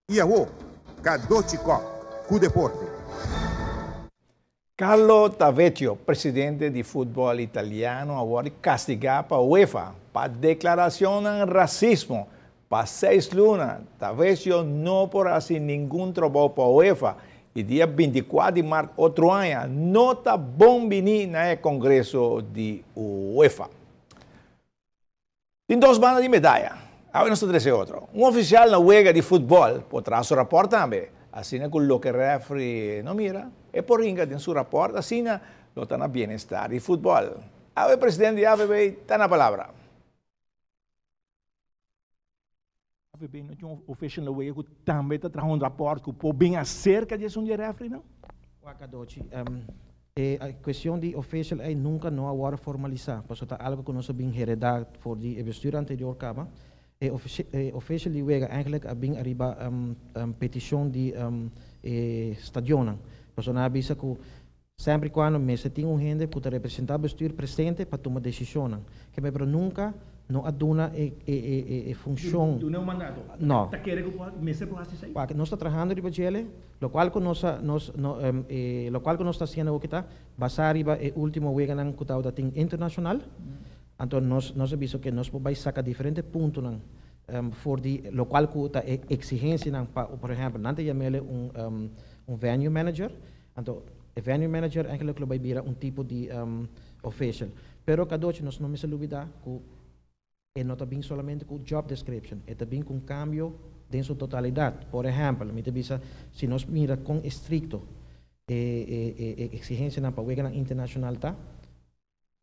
Iaho, Cadocico, Cudeporte. Carlo Tavecchio, presidente di football italiano, ora castigato a UEFA per declarazione di razzismo. Per 6 luna, Tavecchio non può essere nessun trabalho para a UEFA. E dia 24 de março, outro ano, nota bombini no Congresso de UEFA. Tem 2 bandas de medalha. Agora nós temos outro. Oficial na UEFA de futebol, por trás do rapporto também. Assim é que o que o referee não mira. E por ringa tem seu rapporto, assim não está no bem-estar de futebol. Agora o presidente da AVB está na palavra. A AVB não tinha um oficial na UEFA que também está trazendo rapporto que pode bem acerca de um referee, não? Wakadochi, a questão de official é nunca não agora formalizar, porque é algo que nós bem heredado por de bestuur anterior kama. Official de wega eigenlijk bem arriba petição de stadion. Porque na bisa que sempre quando me se tem gente que representar o bestuur presente para tomar decisão, que me nunca não aduna função. Do não mandato. Não. Tá querendo que me se possa sair. Porque nós está trabalhando de bajele, lo qual que nós está fazendo o que está, basar riba é último wega nang kutaw dating internacional. Então nós visto que nós podemos sacar diferentes pontos nang for di lo qual que está exigência nang por exemplo, nante yamele venue manager. Então o venue manager eigenlijk lo vai bira tipo de official. Pero kadochi nós não me se olvidar que e não está bem somente com job description, está bem com cambio em sua totalidade. Por exemplo, se nós mira com estricto exigência na paga internacional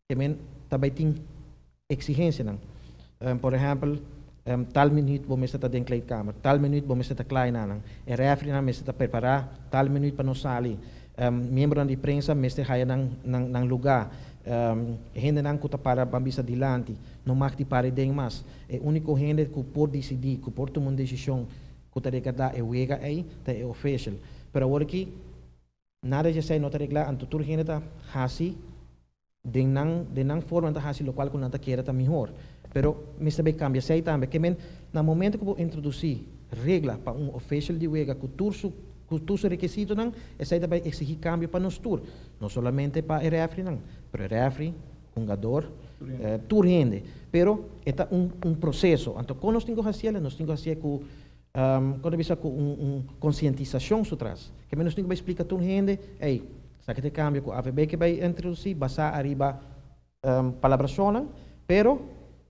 também tem exigência por exemplo, tal minuto vamos estar dentro da câmara, tal minuto vamos estar klein nan, e referee vamos estar preparar tal minuto para nós sair, membro da imprensa vamos estar nang lugar. Gente não que para bambisa dilante, não mais te pare den mais. É único gente que pode decidir, que pode tomar uma decisão, que te recordar é o ega aí, é official. Pero agora que nada já sei não te reglar, anto tur gente tá hasi, de não forma tá hasi, lo qual que não te quer tá melhor. Pero me sabe cambia sei também que men na momento que vou introduzir regra para official de ega que todos os requisitos não, essa vai exigir cambio para nós tour, não somente para o referee não, para o referee, jogador, tour gente, pero é processo. Então quando nós temos que fazer com quando bisa com conscientização por trás, que nós temos que explicar tour gente, ei, sabe que cambio com a AVB que vai introduzir, basar arriba palabração, pero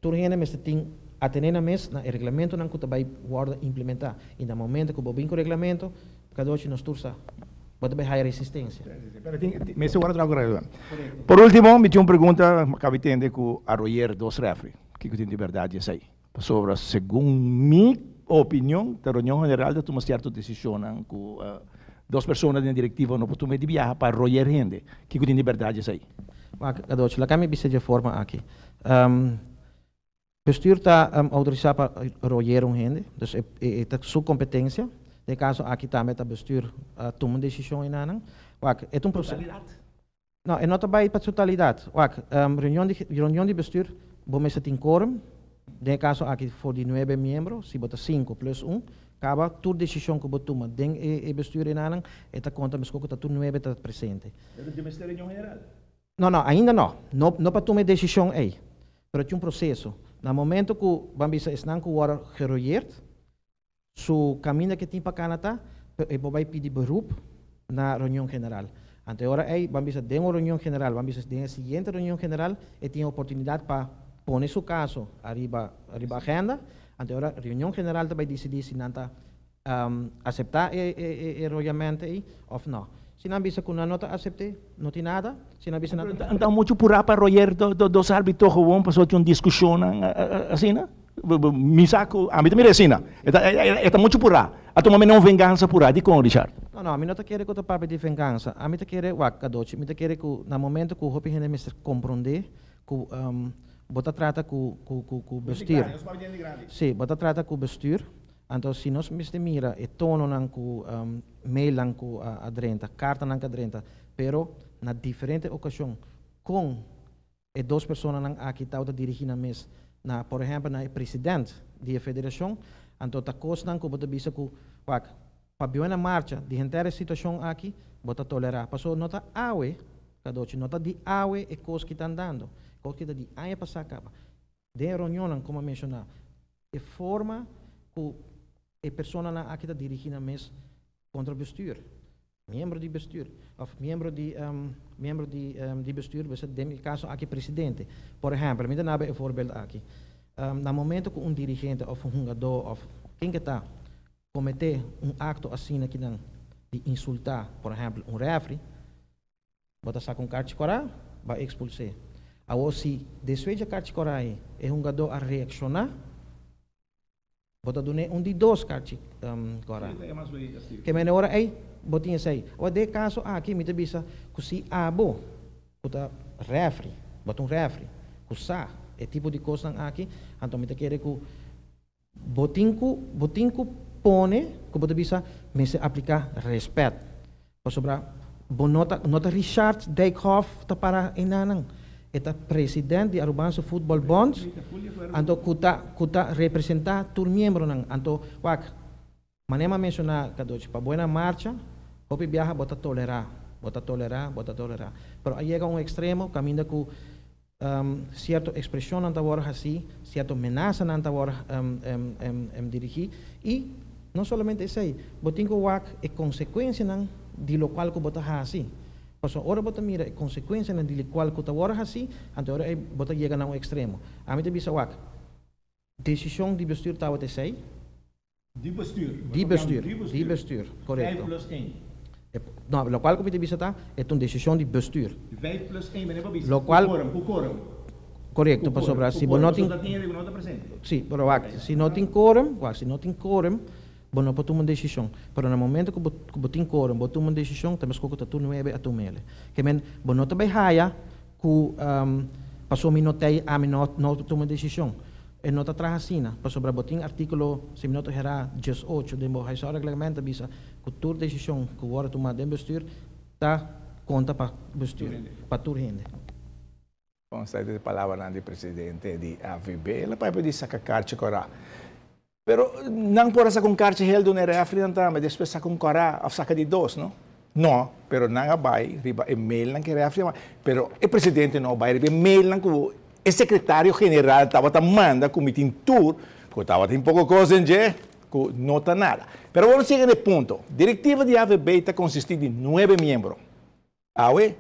tour gente mas tem atender na mes na regulamento não que vai guarda implementar. E no momento que o bem com o regulamento cada vez nos tursa pode haver resistência. Por último, me tinha uma pergunta que eu entendo que a Roger dos refri, que eu tenho de verdade isso aí. Sobre, segundo minha opinião, a reunião general de uma certa decisão que 2 pessoas da diretiva não podem viajar para Roger gente, que eu tenho de verdade isso aí. Cada vez, lá que me bisa de forma aqui. Bestuur está autorizado para roer gente, dus é sua competência. De caso aqui também está bestuur toma decisão em anang. É processo. Não, é não também para totalidade. Reunião de bestuur, vamos ter quórum. De caso aqui for de 9 membros, se bota 5 plus 1, acaba toda decisão que bota toma. Den e bestuur em anang, está conta mas que está tudo 9 está presente. Mas tem reunião general? Não, ainda não. Não para tomar decisão aí. Mas é processo. No momento que o bambisa está agora geroeerd, o caminho que tem para Canadá, vai pedir beroep na reunião general. Então agora aí bambisa tem uma reunião general, bambisa tem a seguinte reunião general e tem a oportunidade para pôr seu caso arriba agenda. Então agora a reunião general vai decidir se não está aceitar o rolamento aí ou não. Se não bisa que não nota aceitar, não tem nada. Se não bisa nada. Então muito por para roer dos árbitros vão passar uma discussão assim, né? Me saco, a mim também é assim, né? Está muito por lá. A tomar não vingança por lá, de como Richard? Não, a mim não te quer que eu pape de vingança. A mim te quer kadochi, me te quer que no momento que o hopi gente me compreender, que bota trata com bestuur. Sim, bota trata com bestuur. Então, se nós mira e tono não com mail não com a drenta, carta não com a drenta, pero na diferente ocasião com 2 pessoas não aqui está dirigindo a mesa, por exemplo, na presidente da federação, então tá costa não com bota bisa com para a marcha, de entera situação aqui, bota tolerar. Passou nota awe, cadoche, nota de awe e coisa que está andando. Coisa que está de aia passar capa. De reunião, como mencionar, é forma que a pessoa aqui está dirigindo mais contra o bestuur. Membro de bestuur, of membro de bestuur, você tem o caso aqui presidente. Por exemplo, me dá um voorbeeld aqui. No momento que dirigente ou jogador ou quem que está cometer acto assim aqui de insultar, por exemplo, referee, bota sacar carta de coragem, vai expulsar. Agora, se depois da carta de coragem é jogador a reaccionar, bota donar de dois cartas de coragem. Que me hora aí, botinha sai. Ou de caso aqui me bisa que se abo, bota referee, bota referee, que sa, é tipo de coisa aqui, então me quer que botinho pone, que bota bisa me se aplicar respeito. Para sobra, nota Richard Dijkhoff tá para inanang. Eta presidente de Arubanso Football Bonds, anto kuta representar tur membro nang anto wak manema mencionar kadochi pa buena marcha, hopi viaja bota tolerar. Pero aí llega extremo, caminda com cierta expressão anta hora assim, certa amenaça anta hora dirigir e não somente isso aí, botinho wak é consequência nang de lo qual que bota assim. Paso ora bota mira a consequência na de qual que ora assim, então ora bota chega a extremo. A mim te bisa wak. Decisão de bestuur tawa te sei. De bestuur. De bestuur, correto. 5+1. Não, lo qual que te bisa tá é uma decisão de bestuur. 5+1, mas não bisa. Lo qual quorum. correto, paso bra, se bo notin. Sim, pero wak, se não tem quorum, bom, não pode tomar uma decisão. Pero no momento que botin quorum, botin uma decisão, temos que tu 9 a tu mele. Que men, bom, não também raia que passou minutei a não toma uma decisão. E não está trajacina, passou para botin artículo, se minuto era 18, de morrer só regulamento bisa que tu decisão que agora tomar de bestuur, tá conta para bestuur, para tu rende. Com a palavra do presidente de AVB, ela vai pedir sacar carta corá. Pero não por essa com carta hel do refri mas depois saca com corá, a saca de dois, não? Não, pero não vai riba e-mail não que refri, pero o presidente não vai riba e-mail não que o secretário geral estava manda comitê tour, porque estava tem pouco coisa em que não está nada. Pero vamos seguir no ponto. Diretiva de AVB está consiste de 9 membros. Awe,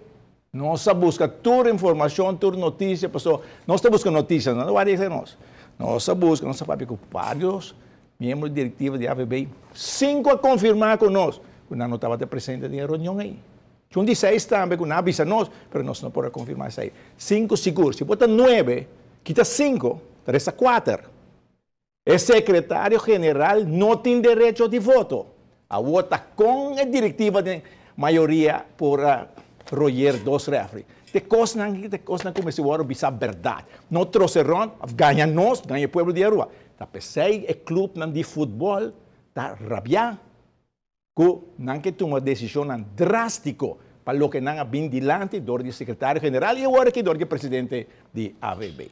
nós busca toda informação, toda notícia, pessoal, nós buscamos notícias, não vai dizer nós. Nós buscamos, nós sabemos que vários membros diretivos de AVB, 5 a confirmar conosco, que não estava presente na reunião aí. Tinha 16 também, que não avisa nós, mas nós não podemos confirmar isso aí. 5 seguros. Se bota 9, quita 5, resta 4. O secretário-geral não tem direito de voto. A vota com a diretiva de maioria por Roger dos refri. Te cosnan como se agora bisa verdade. Não trouxeram, ganha nós, ganha o povo de Arua. Tá pensei, o clube de futebol tá rabiar, que não que toma decisão drástica para o que não é bem dilante do secretário geral e agora que do presidente de AVB.